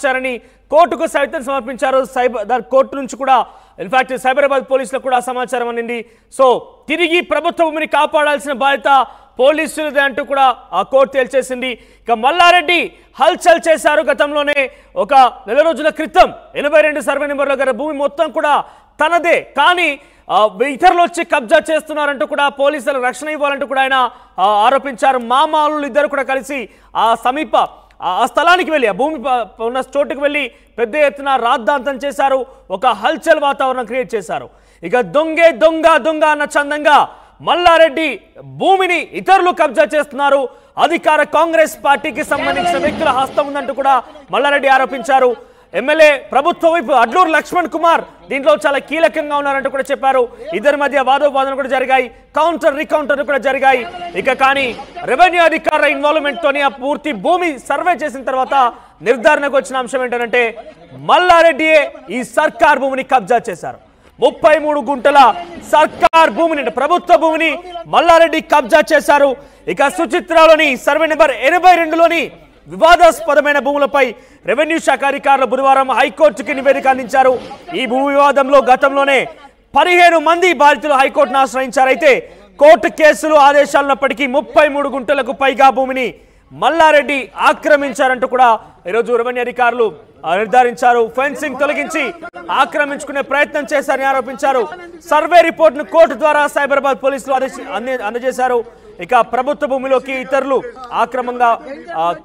సమాచారాన్ని కోర్టుకు సైతం సమర్పించారు. కోర్టు నుంచి కూడా ఇన్ఫాక్ట్ సైబరాబాద్ పోలీసులకు కూడా సమాచారం అందింది. సో తిరిగి ప్రభుత్వ భూమిని కాపాడాల్సిన బాధ్యత పోలీసులదే అంటూ కూడా ఆ కోర్టు తేల్చేసింది. ఇక మల్లారెడ్డి హల్చల్ చేశారు. గతంలోనే ఒక నెల రోజుల క్రితం 82 సర్వే నెంబర్లో గల భూమి మొత్తం కూడా తనదే, కానీ ఇతరులు వచ్చి కబ్జా చేస్తున్నారంటూ కూడా పోలీసులకు రక్షణ ఇవ్వాలంటూ కూడా ఆయన ఆరోపించారు. మామూలు ఇద్దరు కూడా కలిసి ఆ సమీప ఆ స్థలానికి వెళ్ళి ఆ భూమి ఉన్న చోటుకు వెళ్ళి పెద్ద ఎత్తున రాద్ధాంతం చేశారు. ఒక హల్చల్ వాతావరణం క్రియేట్ చేశారు. ఇక దొంగే దొంగ దొంగ అన్న చందంగా మల్లారెడ్డి భూమిని ఇతరులు కబ్జా చేస్తున్నారు, అధికార కాంగ్రెస్ పార్టీకి సంబంధించిన వ్యక్తుల హస్తం ఉందంటూ కూడా మల్లారెడ్డి ఆరోపించారు. ఎమ్మెల్యే ప్రభుత్వ వైపు అడ్లూరు లక్ష్మణ్ కుమార్ దీంట్లో చాలా కీలకంగా ఉన్నారంటూ కూడా చెప్పారు. ఇద్దరి మధ్య వాదోపాదనలు కూడా జరిగాయి, కౌంటర్ రీకౌంటర్ కూడా జరిగాయి. ఇక కానీ రెవెన్యూ అధికారుల ఇన్వాల్వ్మెంట్ తోని ఆ పూర్తి భూమి సర్వే చేసిన తర్వాత నిర్ధారణకు వచ్చిన అంశం ఏంటంటే మల్లారెడ్డియే ఈ సర్కార్ భూమిని కబ్జా చేశారు. 33 గుంటల సర్కార్ భూమిని, ప్రభుత్వ భూమిని మల్లారెడ్డి కబ్జా చేశారు. ఇక సుచిత్రలోని సర్వే నెంబర్ 82లోని వివాదాస్పదమైన భూములపై రెవెన్యూ శాఖ అధికారులు బుధవారం హైకోర్టుకి నివేదిక అందించారు. ఈ భూ వివాదంలో గతంలోనే 15 మంది బాధితులు హైకోర్టును ఆశ్రయించారు. అయితే కోర్టు కేసులు ఆదేశాలున్నప్పటికీ 33 గుంటలకు పైగా భూమిని మల్లారెడ్డి ఆక్రమించారంటూ కూడా ఈరోజు రెవెన్యూ అధికారులు నిర్ధారించారు. ఫెన్సింగ్ తొలగించి ఆక్రమించుకునే ప్రయత్నం చేశారని ఆరోపించారు. సర్వే రిపోర్టును కోర్టు ద్వారా సైబరాబాద్ పోలీసులు అందజేశారు. ఇక ప్రభుత్వ భూమిలోకి ఇతరులు ఆక్రమంగా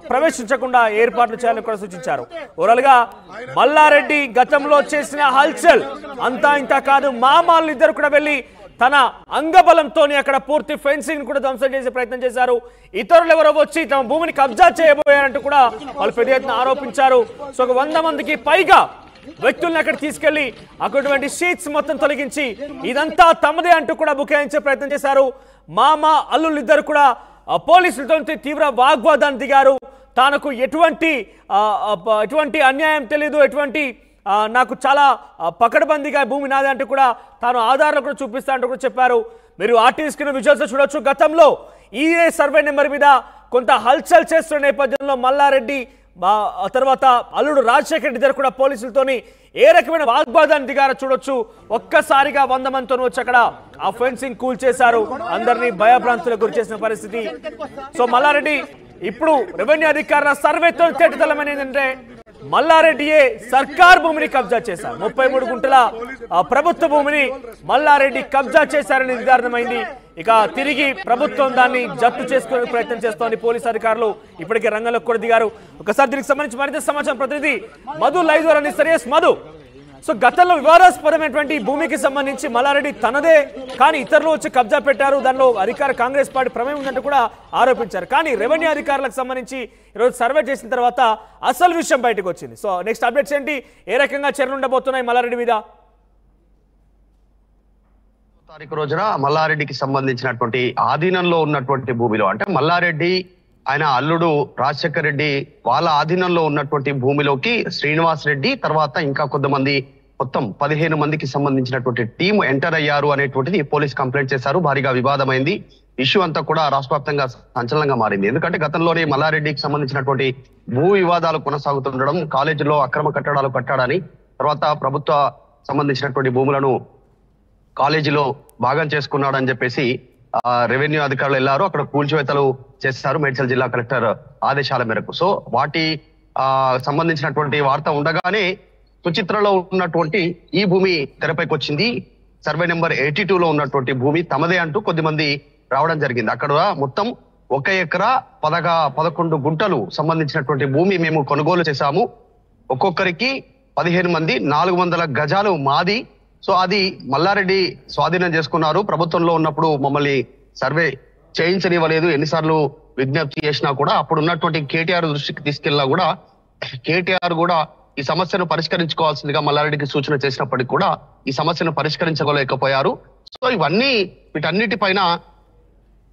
ప్రవేశించకుండా ఏర్పాట్లు చేయాలని కూడా సూచించారు. ఓవరాల్ గా మల్లారెడ్డి గతంలో చేసిన హల్చల్ అంతా ఇంత కాదు, మామూలు ఇద్దరు కూడా వెళ్ళి తన అంగబలంతో అక్కడ పూర్తి ఫెన్సింగ్ కూడా ధ్వంసం చేసే ప్రయత్నం చేశారు. ఇతరులు ఎవరో వచ్చి తమ భూమిని కబ్జా చేయబోయారంటూ కూడా వాళ్ళు పెద్ద ఎత్తున ఆరోపించారు. సో 100 మందికి పైగా వ్యక్తుల్ని అక్కడ తీసుకెళ్లి అక్కడటువంటి షీట్స్ మొత్తం తొలగించి ఇదంతా తమదే అంటూ కూడా బుకాయించే ప్రయత్నం చేశారు. మామ అల్లుళ్ళు ఇద్దరు కూడా పోలీసులతో తీవ్ర వాగ్వాదాన్ని దిగారు. తనకు ఎటువంటి అన్యాయం తెలియదు, నాకు చాలా పకడ్బందీగా భూమి నాది అంటూ కూడా తాను ఆధారాలు కూడా చూపిస్తా అంటూ కూడా చెప్పారు. మీరు ఆర్టీవీ స్క్రీన్ విజువల్స్ చూడొచ్చు. గతంలో ఈ సర్వే నెంబర్ మీద కొంత హల్చల్ చేస్తున్న నేపథ్యంలో మల్లారెడ్డి తర్వాత అల్లుడు రాజశేఖర్ రెడ్డి ఇద్దరు కూడా పోలీసులతోని ఏ రకమైన వాగ్వాదాన్ని దిగారో చూడొచ్చు. ఒక్కసారిగా 100 మందితో వచ్చి అక్కడ ఆ ఫెన్సింగ్ కూల్ చేశారు, అందరినీ భయభ్రాంతులకు గురి చేసిన పరిస్థితి. సో మల్లారెడ్డి ఇప్పుడు రెవెన్యూ అధికారుల సర్వేతో తేటతెల్లమైనది ఏంటంటే మల్లారెడ్డియే సర్కార్ భూమిని కబ్జా చేశారు. 33 గుంటల ప్రభుత్వ భూమిని మల్లారెడ్డి కబ్జా చేశారని నిర్ధారణమైంది. ఇక తిరిగి ప్రభుత్వం దాన్ని జప్తు చేసుకునే ప్రయత్నం చేస్తోంది. పోలీసు అధికారులు ఇప్పటికే రంగంలోకి కూడా దిగారు. ఒకసారి దీనికి సంబంధించి మరింత సమాచారం ప్రతినిధి మధు లైవ్ ద్వారా అందిస్తారు. మధు, సో గతంలో వివాదాస్పదమైనటువంటి భూమికి సంబంధించి మల్లారెడ్డి తనదే, కానీ ఇతరులు వచ్చి కబ్జా పెట్టారు, దానిలో అధికార కాంగ్రెస్ పార్టీ ప్రమేయం ఉందంటూ కూడా ఆరోపించారు. కానీ రెవెన్యూ అధికారులకు సంబంధించి ఈరోజు సర్వే చేసిన తర్వాత అసలు విషయం బయటకు వచ్చింది. సో నెక్స్ట్ అప్డేట్స్ ఏంటి, ఏ రకంగా చర్యలు ఉండబోతున్నాయి మల్లారెడ్డి మీద? తారీఖు రోజున మల్లారెడ్డికి సంబంధించినటువంటి ఆధీనంలో ఉన్నటువంటి భూమిలో, అంటే మల్లారెడ్డి ఆయన అల్లుడు రాజశేఖర్ రెడ్డి వాళ్ళ ఆధీనంలో ఉన్నటువంటి భూమిలోకి శ్రీనివాస్ రెడ్డి తర్వాత ఇంకా కొంతమంది మొత్తం 15 మందికి సంబంధించినటువంటి టీం ఎంటర్ అయ్యారు అనేటువంటిది పోలీస్ కంప్లైంట్ చేశారు. భారీగా వివాదమైంది. ఇష్యూ అంతా కూడా రాష్ట్ర వ్యాప్తంగా సంచలనంగా మారింది. ఎందుకంటే గతంలోనే మల్లారెడ్డికి సంబంధించినటువంటి భూ వివాదాలు కొనసాగుతుండడం, కాలేజీలో అక్రమ కట్టడాలు కట్టాడని, తర్వాత ప్రభుత్వ సంబంధించినటువంటి భూములను కాలేజీలో భాగం చేసుకున్నాడని చెప్పేసి రెవెన్యూ అధికారులు వెళ్లారు. అక్కడ కూల్చివేతలు చేశారు మేడ్చల్ జిల్లా కలెక్టర్ ఆదేశాల మేరకు. సో వాటి సంబంధించినటువంటి వార్త ఉండగానే సుచిత్రలో ఉన్నటువంటి ఈ భూమి తెరపైకి వచ్చింది. సర్వే నెంబర్ 82లో ఉన్నటువంటి భూమి తమదే అంటూ కొద్దిమంది రావడం జరిగింది. అక్కడ మొత్తం 1 ఎకరా 11 గుంటలు సంబంధించినటువంటి భూమి మేము కొనుగోలు చేశాము. ఒక్కొక్కరికి 15 మంది 400 గజాలు మాది. సో అది మల్లారెడ్డి స్వాధీనం చేసుకున్నారు. ప్రభుత్వంలో ఉన్నప్పుడు మమ్మల్ని సర్వే చేయించనివ్వలేదు, ఎన్నిసార్లు విజ్ఞప్తి చేసినా కూడా అప్పుడు ఉన్నటువంటి కేటీఆర్ దృష్టికి తీసుకెళ్ళినా కూడా కేటీఆర్ కూడా ఈ సమస్యను పరిష్కరించుకోవాల్సిందిగా మల్లారెడ్డికి సూచన చేసినప్పటికీ కూడా ఈ సమస్యను పరిష్కరించలేకపోయారు. సో వీటన్నిటిపైన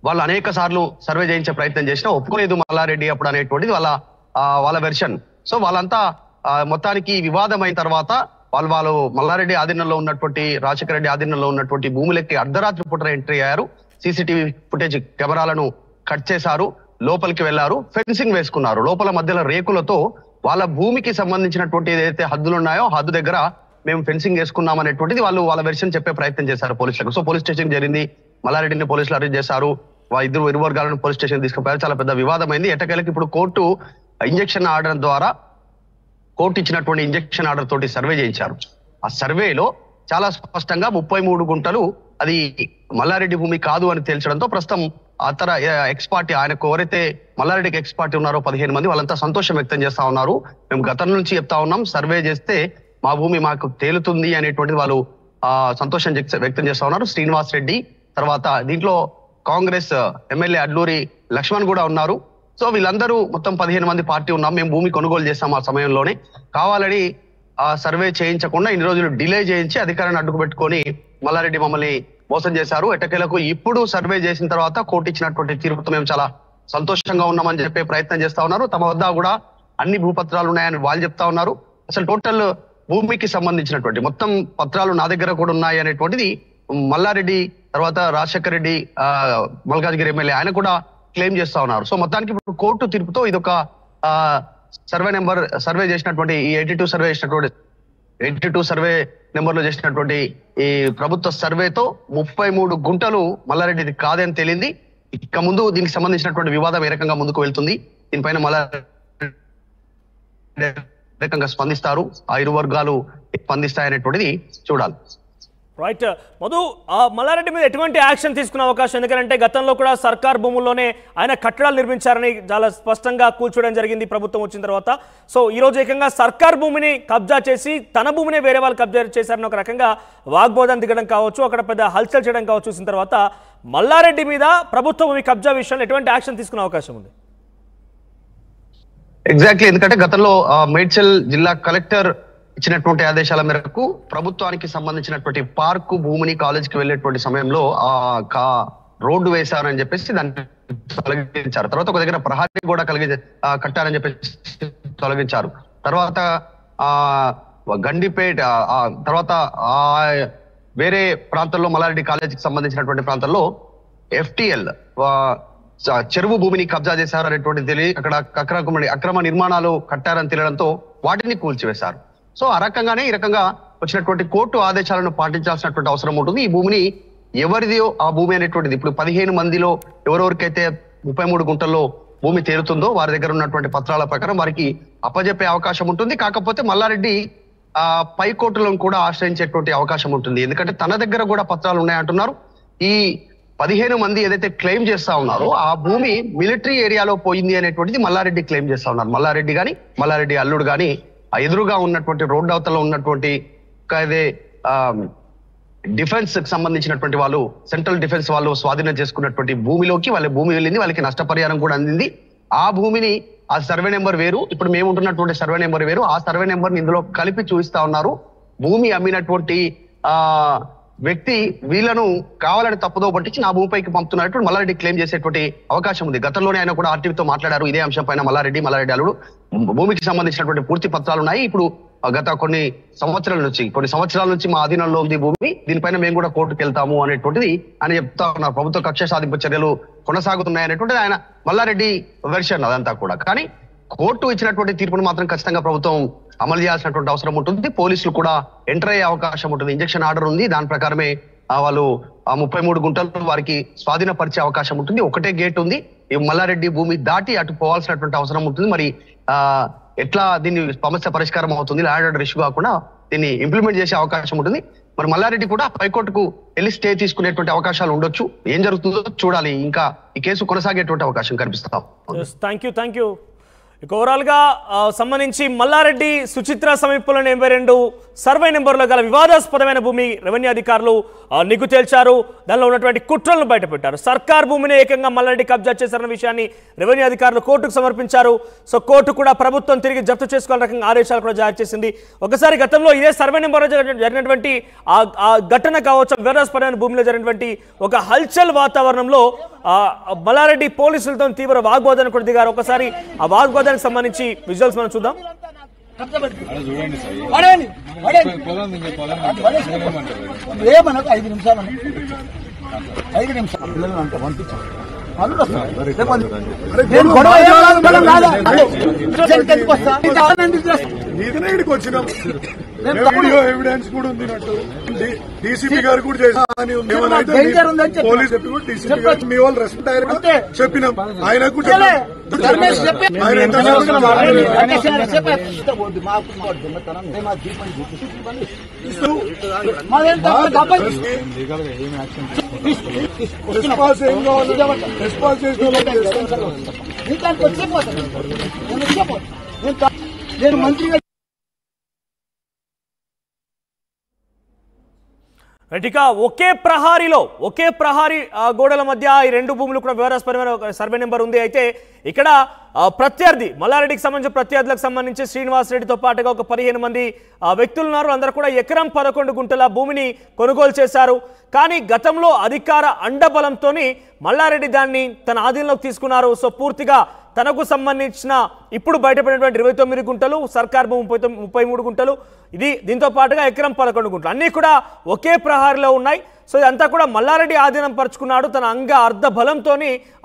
వాళ్ళు అనేక సార్లు సర్వే చేయించే ప్రయత్నం చేసినా ఒప్పుకోలేదు మల్లారెడ్డి అప్పుడు అనేటువంటిది వాళ్ళ వెర్షన్. సో వాళ్ళంతా మొత్తానికి వివాదమైన తర్వాత వాళ్ళు మల్లారెడ్డి ఆధీనంలో ఉన్నటువంటి రాజశేఖర రెడ్డి ఆధీనంలో ఉన్నటువంటి భూములకి అర్ధరాత్రి పూట ఎంట్రీ అయ్యారు. సీసీటీవీ ఫుటేజ్ కెమెరాలను కట్ చేశారు, లోపలికి వెళ్లారు, ఫెన్సింగ్ వేసుకున్నారు. లోపల మధ్యలో రేకులతో వాళ్ళ భూమికి సంబంధించినటువంటి ఏదైతే హద్దులు ఉన్నాయో హద్దు దగ్గర మేము ఫెన్సింగ్ వేసుకున్నాం అనేటువంటిది వాళ్ళు వాళ్ళ వెర్షన్ చెప్పే ప్రయత్నం చేశారు పోలీసులకు. సో పోలీస్ స్టేషన్ జరిగింది, మల్లారెడ్డిని పోలీసులు అరెస్ట్ చేశారు, ఇరు వర్గాలను పోలీస్ స్టేషన్ తీసుకుపోయారు. చాలా పెద్ద వివాదమైంది. ఎట్టకేలకి ఇప్పుడు కోర్టు ఇంజెక్షన్ ఆర్డర్ ద్వారా కోర్టు ఇచ్చినటువంటి ఇంజెక్షన్ ఆర్డర్ తోటి సర్వే చేయించారు. ఆ సర్వేలో చాలా స్పష్టంగా 33 గుంటలు అది మల్లారెడ్డి భూమి కాదు అని తేల్చడంతో ప్రస్తుతం అతర ఎక్స్ పార్టీ ఆయనకు ఎవరైతే మల్లారెడ్డికి ఎక్స్ పార్టీ ఉన్నారో 15 మంది వాళ్ళంతా సంతోషం వ్యక్తం చేస్తా ఉన్నారు. మేము గతం నుంచి చెప్తా ఉన్నాం, సర్వే చేస్తే మా భూమి మాకు తేలుతుంది అనేటువంటిది వాళ్ళు సంతోషం వ్యక్తం చేస్తా ఉన్నారు. శ్రీనివాస్ రెడ్డి తర్వాత దీంట్లో కాంగ్రెస్ ఎమ్మెల్యే అడ్లూరి లక్ష్మణ్ కూడా ఉన్నారు. సో వీళ్ళందరూ మొత్తం 15 మంది పార్టీ ఉన్నాం. మేము భూమి కొనుగోలు చేస్తాం ఆ సమయంలోనే. కావాలని ఆ సర్వే చేయించకుండా ఇన్ని రోజులు డిలే చేయించి అధికారాన్ని అడ్డుకు పెట్టుకొని మల్లారెడ్డి మమ్మల్ని మోసం చేశారు. ఎట్టకేలకు ఇప్పుడు సర్వే చేసిన తర్వాత కోర్టు ఇచ్చినటువంటి తీర్పుతో మేము చాలా సంతోషంగా ఉన్నామని చెప్పే ప్రయత్నం చేస్తా ఉన్నారు. తమ వద్ద కూడా అన్ని భూపత్రాలు ఉన్నాయని వాళ్ళు చెప్తా ఉన్నారు. అసలు టోటల్ భూమికి సంబంధించినటువంటి మొత్తం పత్రాలు నా దగ్గర కూడా ఉన్నాయి అనేటువంటిది మల్లారెడ్డి తర్వాత రాజశేఖర్ రెడ్డి మల్కాజ్గిరి ఎమ్మెల్యే ఆయన కూడా క్లెయిమ్ చేస్తా ఉన్నారు. సో మొత్తానికి ఇప్పుడు కోర్టు తీర్పుతో ఇదొక సర్వే చేసినటువంటి ఈ 82 సర్వే చేసినటువంటి 82 సర్వే నెంబర్ లో చేసినటువంటి ఈ ప్రభుత్వ సర్వేతో 33 గుంటలు మల్లారెడ్డిది కాదని తేలింది. ఇక ముందు దీనికి సంబంధించినటువంటి వివాదం ఏ రకంగా ముందుకు వెళ్తుంది, దీనిపైన మల్లారెడ్డి రకంగా స్పందిస్తారు, ఆ ఇరు వర్గాలు స్పందిస్తాయనేటువంటిది చూడాలి. రైట్ మధు, మల్లారెడ్డి మీద ఎటువంటి యాక్షన్ తీసుకునే అవకాశం? ఎందుకంటే గతంలో కూడా సర్కార్ భూముల్లోనే ఆయన కట్టడాలు నిర్మించారని చాలా స్పష్టంగా కూల్చోవడం జరిగింది ప్రభుత్వం వచ్చిన తర్వాత. సో ఈ రోజు ఏకంగా సర్కార్ భూమిని కబ్జా చేసి తన భూమిని వేరే వాళ్ళు కబ్జా చేశారని ఒక రకంగా వాగ్బోధం దిగడం కావచ్చు, అక్కడ పెద్ద హల్చల్ చేయడం కావచ్చు. చూసిన తర్వాత మల్లారెడ్డి మీద ప్రభుత్వ భూమి కబ్జా విషయంలో ఎటువంటి యాక్షన్ తీసుకునే అవకాశం ఉంది? ఎగ్జాక్ట్లీ, ఎందుకంటే గతంలో మేడ్చల్ జిల్లా కలెక్టర్ ఇచ్చినటువంటి ఆదేశాల మేరకు ప్రభుత్వానికి సంబంధించినటువంటి పార్కు భూమిని కాలేజీకి వెళ్ళేటువంటి సమయంలో రోడ్డు వేశారని చెప్పేసి దాన్ని తొలగించారు. తర్వాత ఒక దగ్గర ప్రహారీ కూడా కట్టారని చెప్పేసి తొలగించారు. తర్వాత గండిపేట తర్వాత వేరే ప్రాంతంలో మల్లారెడ్డి కాలేజీకి సంబంధించినటువంటి ప్రాంతంలో FTL చెరువు భూమిని కబ్జా చేశారు అనేటువంటి తెలియ అక్కడ అక్రమ నిర్మాణాలు కట్టారని తెలియడంతో వాటిని కూల్చివేశారు. సో ఆ రకంగానే ఈ రకంగా వచ్చినటువంటి కోర్టు ఆదేశాలను పాటించాల్సినటువంటి అవసరం ఉంటుంది. ఈ భూమిని ఎవరిదో ఆ భూమి అనేటువంటిది ఇప్పుడు 15 మందిలో ఎవరెవరికైతే 33 గుంటల్లో భూమి తేలుతుందో వారి దగ్గర ఉన్నటువంటి పత్రాల ప్రకారం వారికి అప్పజెప్పే అవకాశం ఉంటుంది. కాకపోతే మల్లారెడ్డి పై కోర్టులను కూడా ఆశ్రయించేటువంటి అవకాశం ఉంటుంది. ఎందుకంటే తన దగ్గర కూడా పత్రాలు ఉన్నాయంటున్నారు. ఈ 15 మంది ఏదైతే క్లెయిమ్ చేస్తా ఉన్నారో ఆ భూమి మిలిటరీ ఏరియాలో పోయింది అనేటువంటిది మల్లారెడ్డి క్లెయిమ్ చేస్తా ఉన్నారు. మల్లారెడ్డి గాని మల్లారెడ్డి అల్లుడు గాని ఆ ఎదురుగా ఉన్నటువంటి రోడ్డు అవతల ఉన్నటువంటి డిఫెన్స్ కి సంబంధించినటువంటి వాళ్ళు సెంట్రల్ డిఫెన్స్ వాళ్ళు స్వాధీనం చేసుకున్నటువంటి భూమిలోకి వాళ్ళ భూమి వెళ్ళింది, వాళ్ళకి నష్టపరిహారం కూడా అందింది. ఆ భూమిని ఆ సర్వే నెంబర్ వేరు, ఇప్పుడు మేము ఉంటున్నటువంటి సర్వే నెంబర్ వేరు, ఆ సర్వే నెంబర్ ని ఇందులో కలిపి చూపిస్తా ఉన్నారు. భూమి అమ్మినటువంటి వ్యక్తి వీళ్ళను కావాలని తప్పుదో పట్టించి నా భూమిపైకి పంపుతున్నట్టు మల్లారెడ్డి క్లెయిమ్ చేసేటువంటి అవకాశం ఉంది. గతంలోనే ఆయన కూడా ఆర్టీవీతో మాట్లాడారు ఇదే అంశం పైన. మల్లారెడ్డి అల్లుడు భూమికి సంబంధించినటువంటి పూర్తి పత్రాలు ఉన్నాయి. ఇప్పుడు గత కొన్ని సంవత్సరాల నుంచి మా అధీనంలో ఉంది భూమి, దీనిపైన మేము కూడా కోర్టుకు వెళ్తాము అనేటువంటిది ఆయన చెప్తా ఉన్నారు. ప్రభుత్వ కక్ష సాధింపు చర్యలు కొనసాగుతున్నాయి అనేటువంటిది ఆయన మల్లారెడ్డి వెర్షన్ అదంతా కూడా. కానీ కోర్టు ఇచ్చినటువంటి తీర్పును మాత్రం ఖచ్చితంగా ప్రభుత్వం అమలు చేయాల్సినటువంటి అవసరం ఉంటుంది. పోలీసులు కూడా ఎంటర్ అయ్యే అవకాశం ఉంటుంది. ఇంజెక్షన్ ఆర్డర్ ఉంది, దాని ప్రకారమే వాళ్ళు 33 గుంటలు వారికి స్వాధీనపరిచే అవకాశం ఉంటుంది. ఒకటే గేట్ ఉంది, ఈ మల్లారెడ్డి భూమి దాటి అటు పోవాల్సినటువంటి అవసరం ఉంటుంది. మరి ఎట్లా దీన్ని సమస్య పరిష్కారం అవుతుంది, ల్యాండ్ ఆర్డర్ ఇష్యూ కాకుండా దీన్ని ఇంప్లిమెంట్ చేసే అవకాశం ఉంటుంది. మరి మల్లారెడ్డి కూడా హైకోర్టుకు వెళ్ళి స్టే తీసుకునేటువంటి అవకాశాలు ఉండొచ్చు. ఏం జరుగుతుందో చూడాలి. ఇంకా ఈ కేసు కొనసాగేటువంటి అవకాశం కనిపిస్తాం. Thank you. ఓవరాల్ గా సంబంధించి మల్లారెడ్డి సుచిత్ర సమీపంలో 82 సర్వే నెంబర్లో గల వివాదాస్పదమైన భూమి రెవెన్యూ అధికారులు నిగ్గు తేల్చారు. దానిలో ఉన్నటువంటి కుట్రలను బయటపెట్టారు. సర్కార్ భూమిని ఏకంగా మల్లారెడ్డి కబ్జా చేశారన్న విషయాన్ని రెవెన్యూ అధికారులు కోర్టుకు సమర్పించారు. సో కోర్టు కూడా ప్రభుత్వం తిరిగి జప్తు చేసుకోవాలని రకంగా ఆదేశాలు కూడా జారీ చేసింది. ఒకసారి గతంలో ఇదే సర్వే నెంబర్లో జరిగినటువంటి ఆ ఘటన కావచ్చు, వివాదాస్పదమైన భూమిలో జరిగినటువంటి ఒక హల్చల్ వాతావరణంలో మల్లారెడ్డి పోలీసులతో తీవ్ర వాగ్వాదానికి కూడా దిగారు. ఒకసారి ఆ వాగ్వాదానికి సంబంధించి విజువల్స్ మనం చూద్దాం. ఏమనకు 5 నిమిషాలు పిల్లలు అంట పంపించాం నేను గొడవ ఏం కాదు, మనం కాదు. ఎందుకు వస్తా? నీకు వచ్చినాం వీడియో ఎవిడెన్స్ కూడా ఉంది నట్టు డీసీపీ గారు కూడా చేసి పోలీస్ చెప్పి కూడా డీసీపీ గారు మీ వాళ్ళు రెస్పెక్ట్ అయ్యారు చెప్పినాం ఆయనకు రెస్పాన్స్ ఏం కావాలి రెస్పాన్స్ నేను మంత్రిగా ఇక ఒకే ప్రహారీ గోడల మధ్య ఈ రెండు భూములు కూడా వివరాస్పదమైన సర్వే నెంబర్ ఉంది. అయితే ఇక్కడ ప్రత్యర్థి మల్లారెడ్డికి సంబంధించిన ప్రత్యర్థులకు సంబంధించి శ్రీనివాస్ రెడ్డితో పాటుగా ఒక 15 మంది వ్యక్తులు ఉన్నారు. అందరూ కూడా ఎకరం 11 గుంటల భూమిని కొనుగోలు చేశారు. కానీ గతంలో అధికార అండబలంతో మల్లారెడ్డి దాన్ని తన ఆధీనంలోకి తీసుకున్నారు. సో పూర్తిగా తనకు సంబంధించిన ఇప్పుడు బయటపడినటువంటి 29 గుంటలు, సర్కార్ భూమి 33 గుంటలు, దీంతో పాటుగా ఎకరం 11 గుంటలు అన్నీ కూడా ఒకే ప్రహారీలో ఉన్నాయి. సో ఇదంతా కూడా మల్లారెడ్డి ఆధీనం పరుచుకున్నాడు, తన అర్ధ బలంతో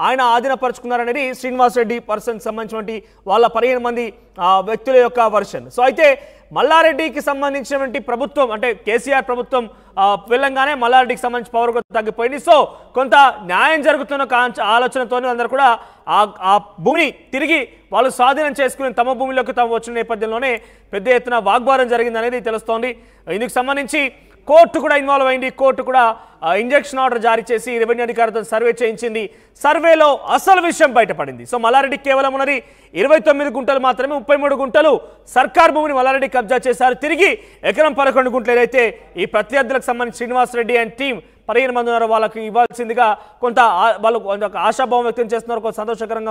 ఆయన ఆధీనపరుచుకున్నారనేది శ్రీనివాస్ రెడ్డి పర్సన్ సంబంధించినటువంటి వాళ్ళ 15 మంది వ్యక్తుల యొక్క వర్షన్. సో అయితే మల్లారెడ్డికి సంబంధించినటువంటి ప్రభుత్వం అంటే కేసీఆర్ ప్రభుత్వం వెళ్ళంగానే మల్లారెడ్డికి సంబంధించి పవర్ కూడా తగ్గిపోయింది. సో కొంత న్యాయం జరుగుతున్న ఆలోచనతో అందరూ కూడా ఆ భూమిని తిరిగి వాళ్ళు స్వాధీనం చేసుకుని తమ భూమిలోకి తాము వచ్చిన నేపథ్యంలోనే పెద్ద ఎత్తున వాగ్వాదం జరిగింది అనేది తెలుస్తోంది. ఇందుకు సంబంధించి కోర్టు కూడా ఇన్వాల్వ్ అయింది. కోర్టు కూడా ఇంజక్షన్ ఆర్డర్ జారీ చేసి రెవెన్యూ అధికారులతో సర్వే చేయించింది. సర్వేలో అసలు విషయం బయటపడింది. సో మల్లారెడ్డి కేవలం ఉన్నది 29 గుంటలు మాత్రమే, 33 గుంటలు సర్కార్ భూమిని మల్లారెడ్డి కబ్జా చేశారు. తిరిగి ఎకరం 11 గుంటలు ఏదైతే ఈ ప్రత్యర్థులకు సంబంధించి శ్రీనివాస్ రెడ్డి అండ్ టీం 15 మంది ఉన్నారు వాళ్ళకి ఇవ్వాల్సిందిగా కొంత వాళ్ళు ఆశాభావం వ్యక్తం చేస్తున్నారు. కొంత సంతోషకరంగా